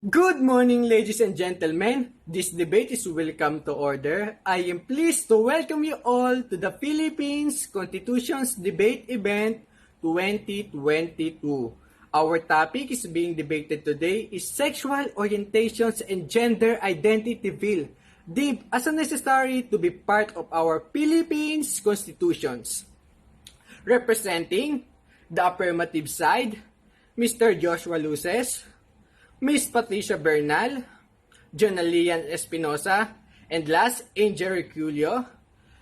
Good morning, ladies and gentlemen. This debate is welcome to order. I am pleased to welcome you all to the Philippines Constitution's Debate Event 2022. Our topic is being debated today is Sexual Orientations and Gender Identity Bill, deemed as necessary to be part of our Philippines Constitutions. Representing the affirmative side, Mr. Joshua Luces, Miss Patricia Bernal, Jonalian Espinosa, and last, Angel Reculio.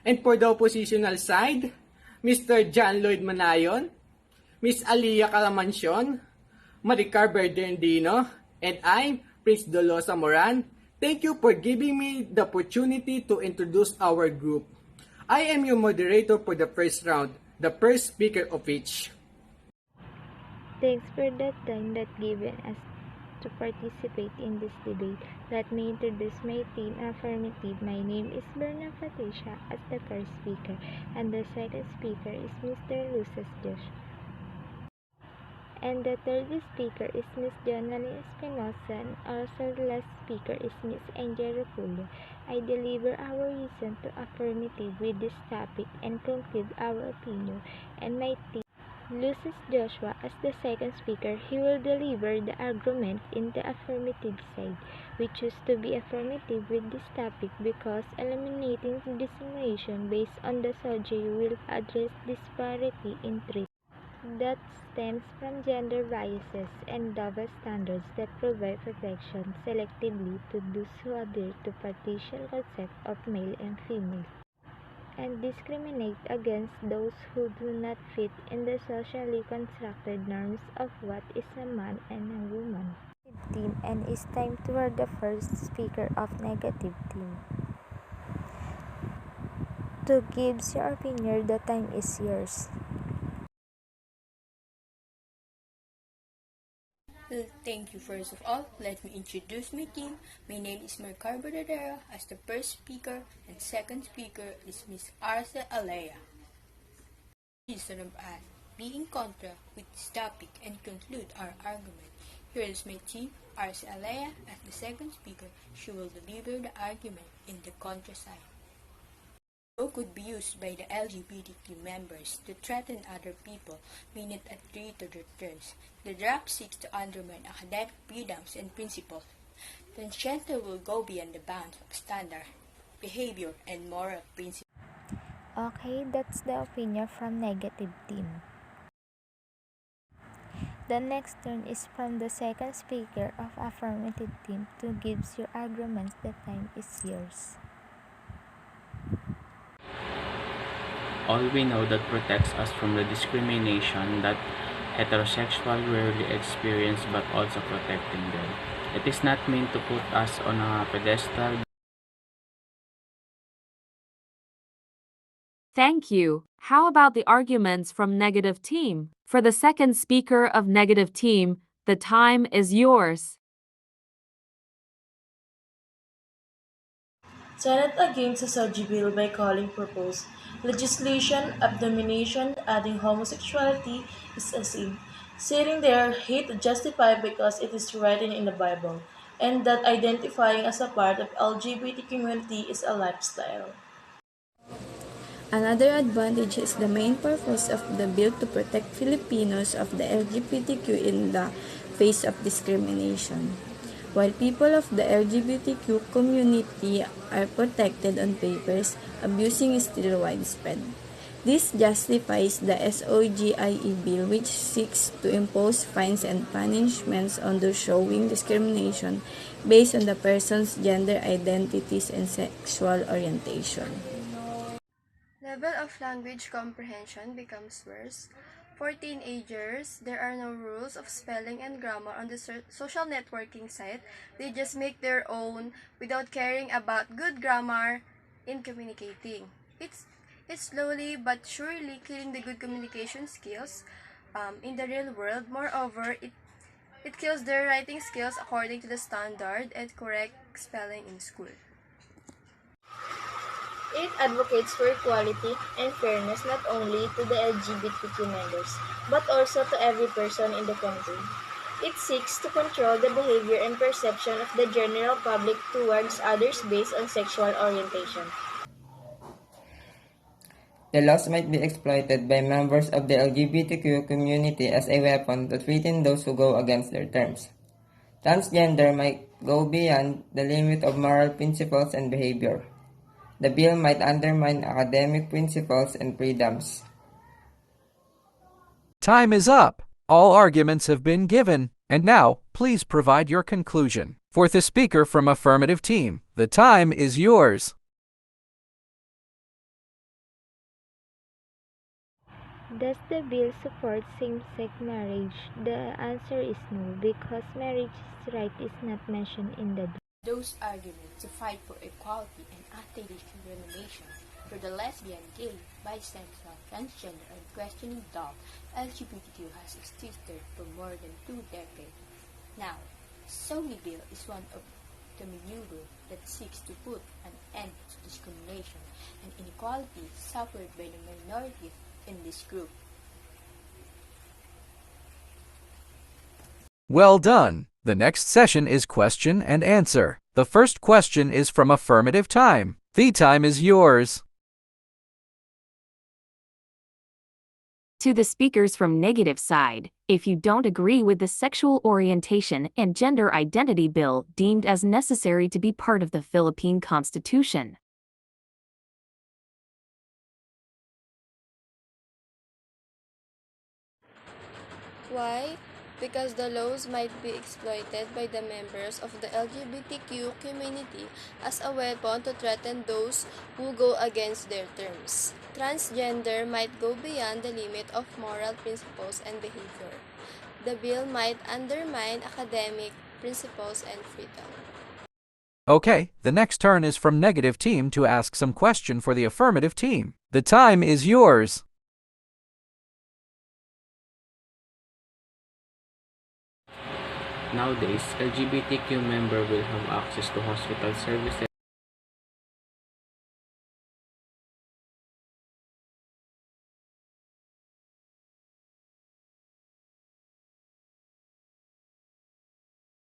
And for the oppositional side, Mr. John Lloyd Manayon, Miss Alia Calamancion, Maricar Bernardino, and I'm Prince Dolosa Moran. Thank you for giving me the opportunity to introduce our group. I am your moderator for the first round, the first speaker of each. Thanks for the time that given us to participate in this debate. Let me introduce my team affirmative. My name is Berna Patricia as the first speaker, and the second speaker is Mr. Luces Josh. And the third speaker is Miss Jonali Espinosa, and also the last speaker is Miss Angel Reculio. I deliver our reason to affirmative with this topic and conclude our opinion, and my team Luces Joshua as the second speaker. He will deliver the argument in the affirmative side. We choose to be affirmative with this topic because eliminating discrimination based on the subject will address disparity in treatment that stems from gender biases and double standards that provide protection selectively to those who adhere to partial concept of male and female, and discriminate against those who do not fit in the socially constructed norms of what is a man and a woman. Team, and it's time to hear the first speaker of negative team. To give your opinion, the time is yours. Thank you. First of all, let me introduce my team. My name is Maricar Bernardino as the first speaker, and second speaker is Miss Arce Alea. Reason of us being contra with this topic and conclude our argument. Here is my team, Arce Alea as the second speaker. She will deliver the argument in the contra side. Law could be used by the LGBTQ members to threaten other people when it adhere to their terms. The draft seeks to undermine academic freedoms and principles. Transgender will go beyond the bounds of standard behavior and moral principles. Okay, that's the opinion from negative team. The next turn is from the second speaker of affirmative team to give your arguments. The time is yours. All we know that protects us from the discrimination that heterosexual rarely experience but also protecting them. It is not meant to put us on a pedestal. Thank you. How about the arguments from negative team? For the second speaker of negative team, the time is yours. Senate against the SOGI bill by calling proposed legislation abomination, adding homosexuality is a sin, stating their hate justified because it is written in the Bible, and that identifying as a part of LGBT community is a lifestyle. Another advantage is the main purpose of the bill to protect Filipinos of the LGBTQ in the face of discrimination. While people of the LGBTQ community are protected on papers, abusing is still widespread. This justifies the SOGIE bill, which seeks to impose fines and punishments on those showing discrimination based on the person's gender identities and sexual orientation. Level of language comprehension becomes worse. For teenagers, there are no rules of spelling and grammar on the social networking site. They just make their own without caring about good grammar in communicating. It's slowly but surely killing the good communication skills in the real world. Moreover, it kills their writing skills according to the standard and correct spelling in school. It advocates for equality and fairness not only to the LGBTQ members, but also to every person in the country. It seeks to control the behavior and perception of the general public towards others based on sexual orientation. The laws might be exploited by members of the LGBTQ community as a weapon to threaten those who go against their terms. Transgender might go beyond the limit of moral principles and behavior. The bill might undermine academic principles and freedoms. Time is up. All arguments have been given. And now, please provide your conclusion. For the speaker from Affirmative Team, the time is yours. Does the bill support same-sex marriage? The answer is no, because marriage's right is not mentioned in the bill. Those arguments to fight for equality and anti-discrimination for the lesbian, gay, bisexual, transgender, and questioning dog LGBTQ has existed for more than 2 decades. Now, Sony Bill is one of the maneuver that seeks to put an end to discrimination and inequality suffered by the minorities in this group. Well done. The next session is question and answer. The first question is from Affirmative Time. The time is yours. To the speakers from negative side, if you don't agree with the sexual orientation and gender identity bill deemed as necessary to be part of the Philippine Constitution. Why? Because the laws might be exploited by the members of the LGBTQ community as a weapon to threaten those who go against their terms. Transgender might go beyond the limit of moral principles and behavior. The bill might undermine academic principles and freedom. Okay, the next turn is from Negative Team to ask some question for the Affirmative Team. The time is yours. Nowadays, LGBTQ member will have access to hospital services